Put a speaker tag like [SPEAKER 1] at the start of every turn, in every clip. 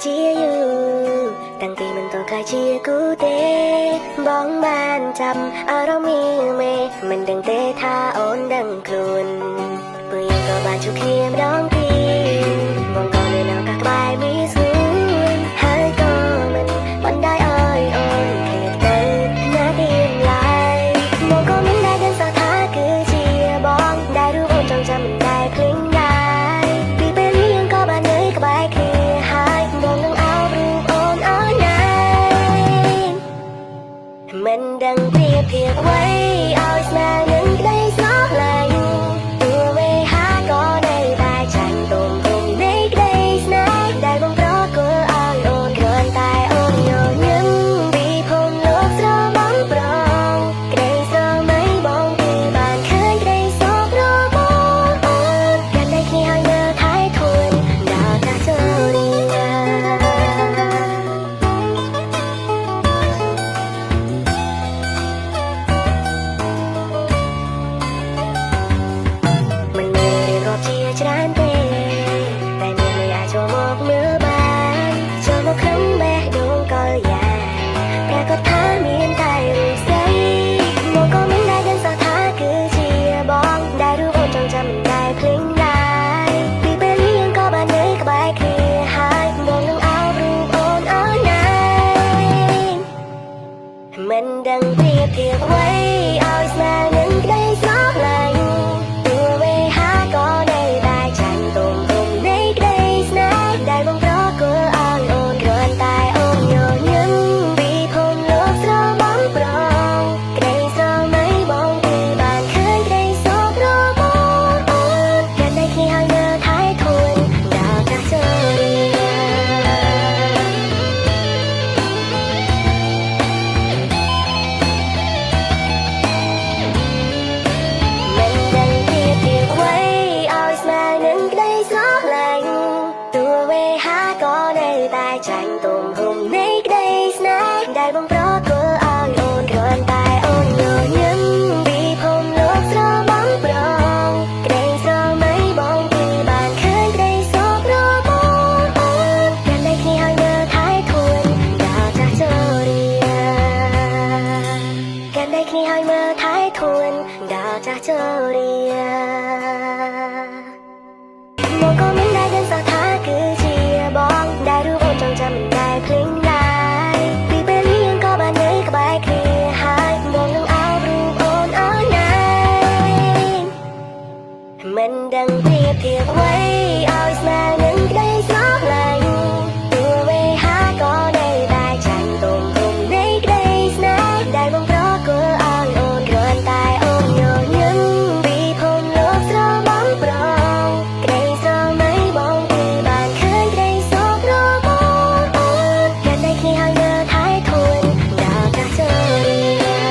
[SPEAKER 1] ជាយូរតាំងពីមិនតខ្លាយជាគូទេបងបានចាំអារម្មណ៍មេមិនដឹងទេថាអូនដឹងខ្លួនពេលយើងក៏បានជួបគ្នាម្ដងទៀតបងក៏មានឱកាសក្បែរមានស្រួលហើយក៏មិនបានได้ឲ្យអូនឃើញទៅណាទៀតឡើយបងក៏មិនได้ដឹងថាគឺជាបងដែលរូបអូនចង់ចាំមិនได้ភ្លេចដែរពីពេលនេះយើងក៏បាននៅក្បែរគ្នាហើយបងនឹងអោបរូបអូនឲ្យណាមិនដឹងប្រៀបធៀបអ្វីឲ្យស្មើនឹងក្តីស្រឡាញ់ទោះវេហាក៏នៅតែចាញ់ទុំទុំនៃក្តីស្នេហ៍ដែលបងប្រគល់ឲ្យអូនគ្រាន់តែអូនញញឹមពីភពលោកស្រមំប្រងក្តីស្រមៃបងពីបានឃើញក្តីសុខរបស់អូនកាន់តែគ្នាឲ្យមើលថែធួនដល់តែចូលរីណាជាច្រើនទេតែមានមិនអាចចូលមកមើលបានចូលមកក្នុងបេះដូងក៏យ៉ាងតែក៏ថាមានតែរូបស្រីមកក៏មិនได้ដឹងថាគឺជាបងដែលរូបអូនចង់ចាំមិនได้ភ្លេចដែរពីពេលនេះយើងក៏បាននៅក្បែរគ្នាហើយបងនឹងអោបរូបអូនឲ្យណាមិនដឹងប្រៀបធៀបអ្វីឲ្យស្មើនឹងក្តីស្រឡាញ់ដែលបងប្រគល់ឲ្យអូនគ្រាន់តែអូនញញឹមពីភពលោកស្រមំប្រងក្តីស្រមៃបងពីបានឃើញក្តីសុខរបស់អូនកាន់តែគ្នាឲ្យមើលថែធួនដល់តែចូលរីណាមិនដឹងប្រៀបធៀបអ្វីឲ្យស្មើនឹងក្តីស្រឡាញ់ទោះវេហាក៏នៅតែចាញ់ទុំហុំនៃក្តីស្នេហ៍ដែលបងប្រគល់ឲ្យអូនគ្រាន់តែអូនញញឹមពីភពលោកស្រមំប្រងក្តីស្រមៃបងពីបានឃើញក្តីសុខរបស់អូនកាន់តែគ្នាឲ្យមើលថែធួនដល់ចាស់ចូលរីណាកាន់តែគ្នាឲ្យមើលថែធួនដល់ចាស់ចូលរីណាមកក៏មិនได้ដឹងថាគឺជាបងដែលរូបអូនចង់ចាំមិនได้ភ្លេចដែរពីពេលនេះយើងក៏បាននៅក្បែរគ្នាហើយបងនឹងអោបរូបអូនឲ្យណាមិនដឹងប្រៀបធៀបអ្វីឲ្យស្មើនឹងក្តីស្រឡាញ់ទោះវេហាក៏នៅតែចាញ់ទុំទុំនៃក្តីស្នេហ៍ដែលបងប្រគល់ឲ្យអូនគ្រាន់តែអូនញញឹមពីភពលោកស្រមំប្រងក្តីស្រមៃបងពីបានឃើញក្តីសុខរបស់អូនកាន់តែគ្នាឲ្យមើលថែធួនដល់តែចូលរីណា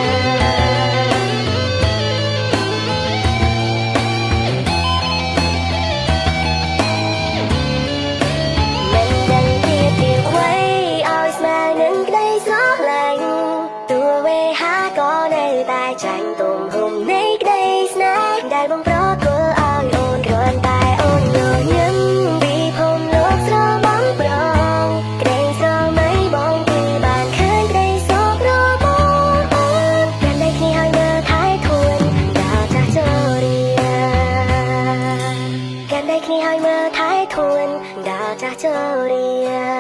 [SPEAKER 1] មិនដឹងប្រៀបធៀបអ្វីឲ្យស្មើនឹងក្តីស្រឡាញ់ទោះវេហាក៏នៅតែចាញ់ទុំហុំនៃក្តីស្នេហ៍ដែលបងប្រគល់ឲ្យអូនគ្រាន់តែអូនញញឹមពីភពលោកស្រមំប្រងក្តីស្រមៃបងពីបានឃើញក្តីសុខរបស់អូនកាន់តែគ្នាឲ្យមើលថែធួនដល់ចាស់ចូលរីណាកាន់តែគ្នាឲ្យមើលថែធួនដល់ចាស់ចូលរីណា